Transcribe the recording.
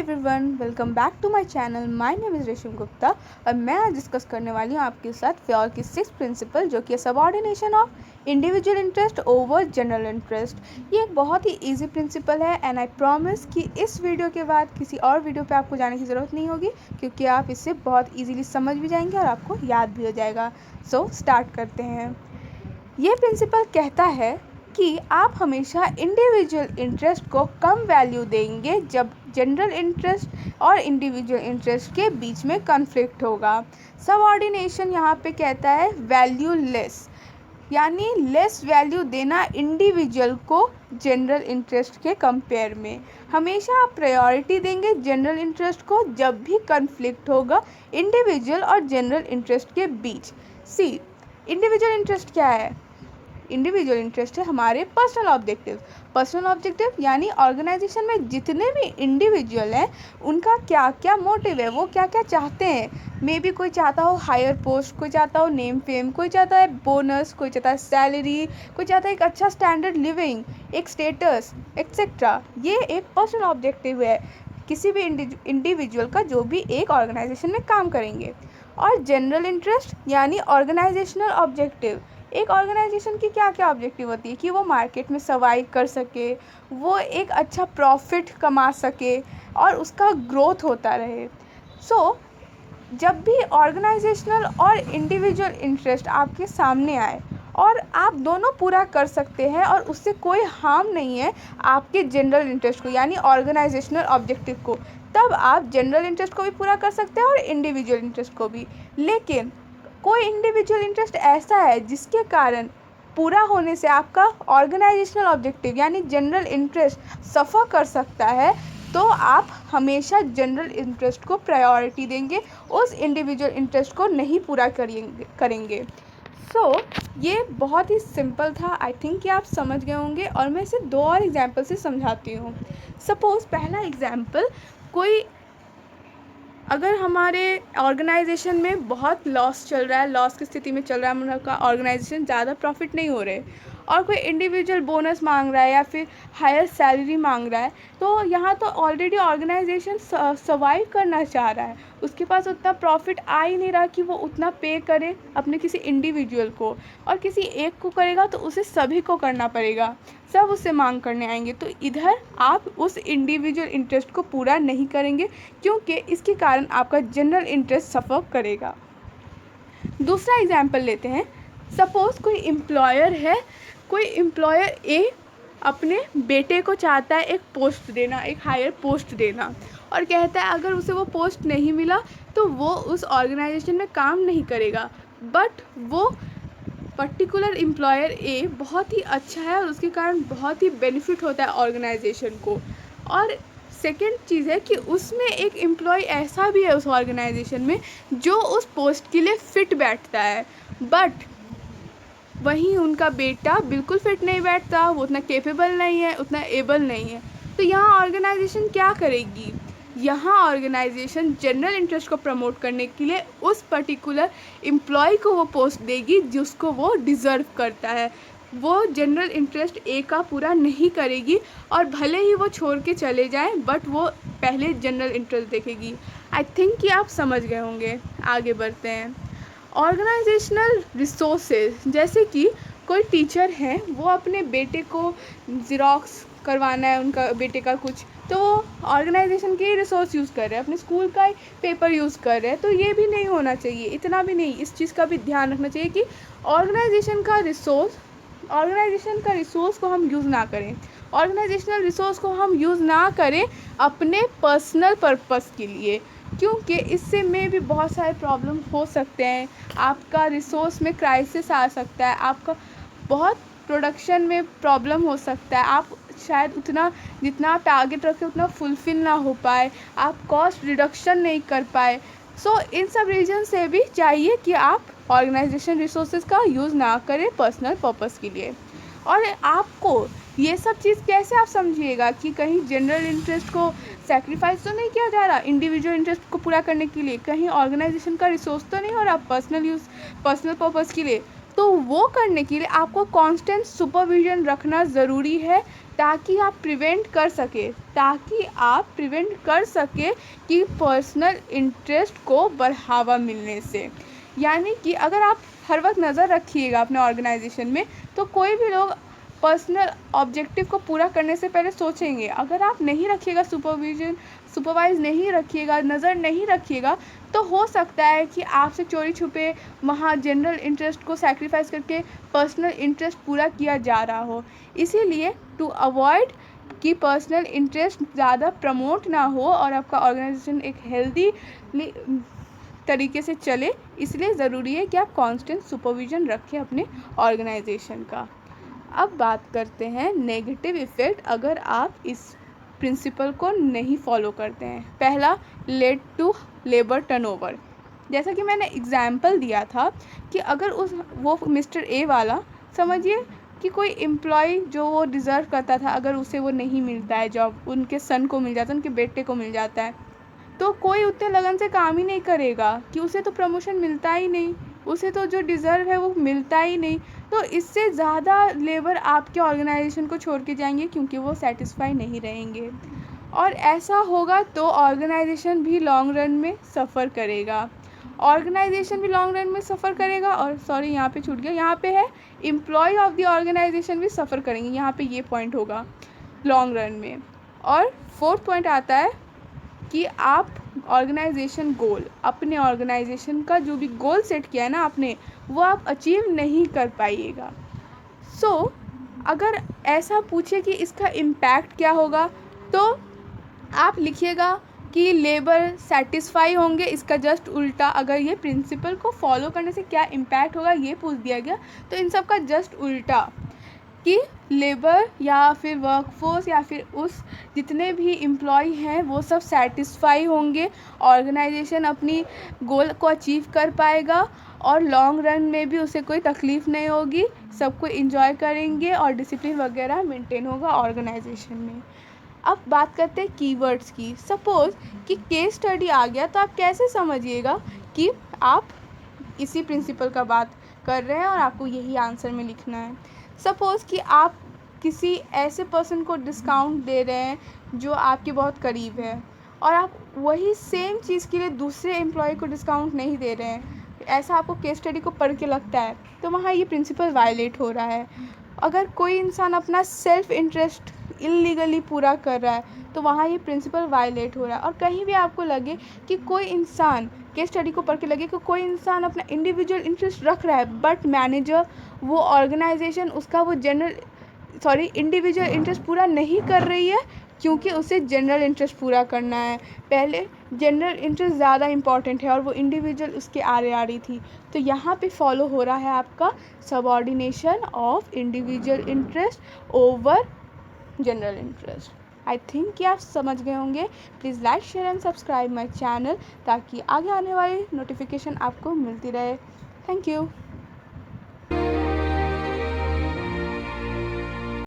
Everyone, welcome back to my channel. My name is Resham Gupta और मैं आज डिस्कस करने वाली हूँ आपके साथ फ्योर की 6th प्रिंसिपल, जो कि है subordination of individual interest over general interest. ये एक बहुत ही इजी प्रिंसिपल है एंड आई प्रॉमिस कि इस वीडियो के बाद किसी और वीडियो पे आपको जाने की ज़रूरत नहीं होगी, क्योंकि आप इससे बहुत ईजिली समझ भी जाएंगे और आपको याद भी हो जाएगा। सो स्टार्ट करते हैं। ये प्रिंसिपल कहता है कि आप हमेशा इंडिविजुअल इंटरेस्ट को कम वैल्यू देंगे जब जनरल इंटरेस्ट और इंडिविजुअल इंटरेस्ट के बीच में कॉन्फ्लिक्ट होगा। सबऑर्डिनेशन यहाँ पे कहता है वैल्यू लेस, यानी लेस वैल्यू देना इंडिविजुअल को जनरल इंटरेस्ट के कंपेयर में। हमेशा आप प्रायोरिटी देंगे जनरल इंटरेस्ट को जब भी कॉन्फ्लिक्ट होगा इंडिविजुअल और जनरल इंटरेस्ट के बीच। सी, इंडिविजुअल इंटरेस्ट क्या है? इंडिविजुअल इंटरेस्ट है हमारे पर्सनल ऑब्जेक्टिव। पर्सनल ऑब्जेक्टिव यानी ऑर्गेनाइजेशन में जितने भी इंडिविजुअल हैं उनका क्या क्या मोटिव है, वो क्या क्या चाहते हैं। मे बी कोई चाहता हो हायर पोस्ट, कोई चाहता हो नेम फेम, कोई चाहता है बोनस, कोई चाहता है सैलरी, कोई चाहता है एक अच्छा स्टैंडर्ड लिविंग, एक स्टेटस एक्सेट्रा। ये एक पर्सनल ऑब्जेक्टिव है किसी भी इंडिविजुअल का जो भी एक ऑर्गेनाइजेशन में काम करेंगे। और जनरल इंटरेस्ट यानी ऑर्गेनाइजेशनल ऑब्जेक्टिव। एक ऑर्गेनाइजेशन की क्या क्या ऑब्जेक्टिव होती है कि वो मार्केट में सर्वाइव कर सके, वो एक अच्छा प्रॉफिट कमा सके और उसका ग्रोथ होता रहे। सो जब भी ऑर्गेनाइजेशनल और इंडिविजुअल इंटरेस्ट आपके सामने आए और आप दोनों पूरा कर सकते हैं और उससे कोई हार्म नहीं है आपके जनरल इंटरेस्ट को यानी ऑर्गेनाइजेशनल ऑब्जेक्टिव को, तब आप जनरल इंटरेस्ट को भी पूरा कर सकते हैं और इंडिविजुअल इंटरेस्ट को भी। लेकिन कोई इंडिविजुअल इंटरेस्ट ऐसा है जिसके कारण पूरा होने से आपका ऑर्गेनाइजेशनल ऑब्जेक्टिव यानी जनरल इंटरेस्ट सफ़र कर सकता है, तो आप हमेशा जनरल इंटरेस्ट को प्रायोरिटी देंगे, उस इंडिविजुअल इंटरेस्ट को नहीं पूरा करेंगे। सो ये बहुत ही सिंपल था। आई थिंक कि आप समझ गए होंगे और मैं इसे दो और एग्जाम्पल से समझाती हूँ। सपोज़ पहला एग्जाम्पल, कोई अगर हमारे ऑर्गेनाइजेशन में बहुत लॉस चल रहा है, लॉस की स्थिति में चल रहा है, हम लोग का ऑर्गेनाइजेशन ज़्यादा प्रॉफिट नहीं हो रहे और कोई इंडिविजुअल बोनस मांग रहा है या फिर हायर सैलरी मांग रहा है, तो यहाँ तो ऑलरेडी ऑर्गेनाइजेशन सर्वाइव करना चाह रहा है, उसके पास उतना प्रॉफिट आ ही नहीं रहा कि वो उतना पे करे अपने किसी इंडिविजुअल को, और किसी एक को करेगा तो उसे सभी को करना पड़ेगा, सब उससे मांग करने आएंगे। तो इधर आप उस इंडिविजुअल इंटरेस्ट को पूरा नहीं करेंगे क्योंकि इसके कारण आपका जनरल इंटरेस्ट सफ़र करेगा। दूसरा एग्जाम्पल लेते हैं। सपोज़ कोई एम्प्लॉयर है, कोई एम्प्लॉयर ए अपने बेटे को चाहता है एक पोस्ट देना, एक हायर पोस्ट देना, और कहता है अगर उसे वो पोस्ट नहीं मिला तो वो उस ऑर्गेनाइजेशन में काम नहीं करेगा। बट वो पर्टिकुलर एम्प्लॉयर ए बहुत ही अच्छा है और उसके कारण बहुत ही बेनिफिट होता है ऑर्गेनाइजेशन को। और सेकेंड चीज़ है कि उसमें एक एम्प्लॉय ऐसा भी है उस ऑर्गेनाइजेशन में जो उस पोस्ट के लिए फ़िट बैठता है, बट वहीं उनका बेटा बिल्कुल फिट नहीं बैठता, वो उतना कैपेबल नहीं है, उतना एबल नहीं है। तो यहाँ ऑर्गेनाइजेशन क्या करेगी? यहाँ ऑर्गेनाइजेशन जनरल इंटरेस्ट को प्रमोट करने के लिए उस पर्टिकुलर एम्प्लॉय को वो पोस्ट देगी जिसको वो डिज़र्व करता है। वो जनरल इंटरेस्ट ए का पूरा नहीं करेगी और भले ही वो छोड़ के चले जाएं, बट वो पहले जनरल इंटरेस्ट देखेगी। आई थिंक कि आप समझ गए होंगे। आगे बढ़ते हैं। ऑर्गेनाइजेशनल रिसोर्सेज, जैसे कि कोई टीचर हैं, वो अपने बेटे को ज़ेरॉक्स करवाना है उनका बेटे का कुछ, तो ऑर्गेनाइजेशन के रिसोर्स यूज़ कर रहे हैं, अपने स्कूल का ही पेपर यूज़ कर रहे हैं। तो ये भी नहीं होना चाहिए, इतना भी नहीं, इस चीज़ का भी ध्यान रखना चाहिए कि ऑर्गेनाइजेशन का रिसोर्स को हम यूज़ ना करें, ऑर्गेनाइजेशनल रिसोर्स को हम यूज़ ना करें अपने पर्सनल पर्पस के लिए, क्योंकि इससे में भी बहुत सारे प्रॉब्लम हो सकते हैं। आपका रिसोर्स में क्राइसिस आ सकता है, आपका बहुत प्रोडक्शन में प्रॉब्लम हो सकता है, आप शायद उतना जितना आप टारगेट रखें उतना फुलफ़िल ना हो पाए, आप कॉस्ट रिडक्शन नहीं कर पाए। सो इन सब रीज़न से भी चाहिए कि आप ऑर्गेनाइजेशन रिसोर्सेज का यूज़ ना करें पर्सनल पर्पस के लिए। और आपको ये सब चीज़ कैसे आप समझिएगा कि कहीं जनरल इंटरेस्ट को सैक्रिफाइस तो नहीं किया जा रहा इंडिविजुअल इंटरेस्ट को पूरा करने के लिए, कहीं ऑर्गेनाइजेशन का रिसोर्स तो नहीं हो रहा पर्सनल पर्पस के लिए। तो वो करने के लिए आपको कांस्टेंट सुपरविजन रखना ज़रूरी है, ताकि आप प्रिवेंट कर सके कि पर्सनल इंटरेस्ट को बढ़ावा मिलने से। यानी कि अगर आप हर वक्त नज़र रखिएगा अपने ऑर्गेनाइजेशन में, तो कोई भी लोग पर्सनल ऑब्जेक्टिव को पूरा करने से पहले सोचेंगे। अगर आप नहीं रखिएगा सुपरवाइज नहीं रखिएगा, नज़र नहीं रखिएगा, तो हो सकता है कि आपसे चोरी छुपे वहाँ जनरल इंटरेस्ट को सैक्रिफाइस करके पर्सनल इंटरेस्ट पूरा किया जा रहा हो। इसीलिए टू अवॉइड कि पर्सनल इंटरेस्ट ज़्यादा प्रमोट ना हो और आपका ऑर्गेनाइजेशन एक हेल्दी तरीके से चले, इसलिए ज़रूरी है कि आप कांस्टेंट सुपरविजन रखें अपने ऑर्गेनाइजेशन का। अब बात करते हैं नेगेटिव इफ़ेक्ट अगर आप इस प्रिंसिपल को नहीं फॉलो करते हैं। पहला, लेड टू लेबर टर्नओवर। जैसा कि मैंने एग्जाम्पल दिया था कि अगर वो मिस्टर ए वाला, समझिए कि कोई एम्प्लॉय जो वो डिज़र्व करता था, अगर उसे वो नहीं मिलता है जॉब, उनके सन को मिल जाता है, उनके बेटे को मिल जाता है, तो कोई उतने लगन से काम ही नहीं करेगा कि उसे तो प्रमोशन मिलता ही नहीं, उसे तो जो डिज़र्व है वो मिलता ही नहीं। तो इससे ज़्यादा लेबर आपके ऑर्गेनाइजेशन को छोड़ के जाएंगे, क्योंकि वो सेटिस्फाई नहीं रहेंगे, और ऐसा होगा तो ऑर्गेनाइजेशन भी लॉन्ग रन में सफ़र करेगा। और सॉरी, यहाँ पे छूट गया, यहाँ पे है एम्प्लॉय ऑफ द ऑर्गेनाइजेशन भी सफ़र करेंगे, यहाँ पे ये पॉइंट होगा लॉन्ग रन में। और फोर्थ पॉइंट आता है कि आप ऑर्गेनाइजेशन गोल, अपने ऑर्गेनाइजेशन का जो भी गोल सेट किया है ना आपने, वो आप अचीव नहीं कर पाइएगा। अगर ऐसा पूछे कि इसका इम्पैक्ट क्या होगा, तो आप लिखिएगा कि लेबर सेटिस्फाई होंगे। इसका जस्ट उल्टा, अगर ये प्रिंसिपल को फॉलो करने से क्या इम्पैक्ट होगा ये पूछ दिया गया, तो इन सब का जस्ट उल्टा कि लेबर या फिर वर्कफोर्स या फिर उस जितने भी एम्प्लॉय हैं वो सब सेटिस्फाई होंगे, ऑर्गेनाइजेशन अपनी गोल को अचीव कर पाएगा, और लॉन्ग रन में भी उसे कोई तकलीफ़ नहीं होगी, सबको एंजॉय करेंगे और डिसिप्लिन वगैरह मेंटेन होगा ऑर्गेनाइजेशन में। अब बात करते हैं कीवर्ड्स की। सपोज़ कि केस स्टडी आ गया, तो आप कैसे समझिएगा कि आप इसी प्रिंसिपल का बात कर रहे हैं और आपको यही आंसर में लिखना है। सपोज़ कि आप किसी ऐसे पर्सन को डिस्काउंट दे रहे हैं जो आपके बहुत करीब है, और आप वही सेम चीज़ के लिए दूसरे एम्प्लॉय को डिस्काउंट नहीं दे रहे हैं, ऐसा आपको केस स्टडी को पढ़ के लगता है, तो वहाँ ये प्रिंसिपल वायलेट हो रहा है। अगर कोई इंसान अपना सेल्फ इंटरेस्ट इल्लीगली पूरा कर रहा है, तो वहाँ ये प्रिंसिपल वायलेट हो रहा है। और कहीं भी आपको लगे कि कोई इंसान, केस स्टडी को पढ़ के लगे कि कोई इंसान अपना इंडिविजुअल इंटरेस्ट रख रहा है, बट मैनेजर, वो ऑर्गेनाइजेशन उसका वो इंडिविजुअल इंटरेस्ट पूरा नहीं कर रही है, क्योंकि उसे जनरल इंटरेस्ट पूरा करना है। पहले जनरल इंटरेस्ट ज़्यादा इम्पॉर्टेंट है और वो इंडिविजुअल उसके आरे आ रही थी, तो यहाँ पे फॉलो हो रहा है आपका subordination of individual interest over general interest. I think कि आप समझ गए होंगे। Please like, share and subscribe my channel, ताकि आगे आने वाली नोटिफिकेशन आपको मिलती रहे। Thank you.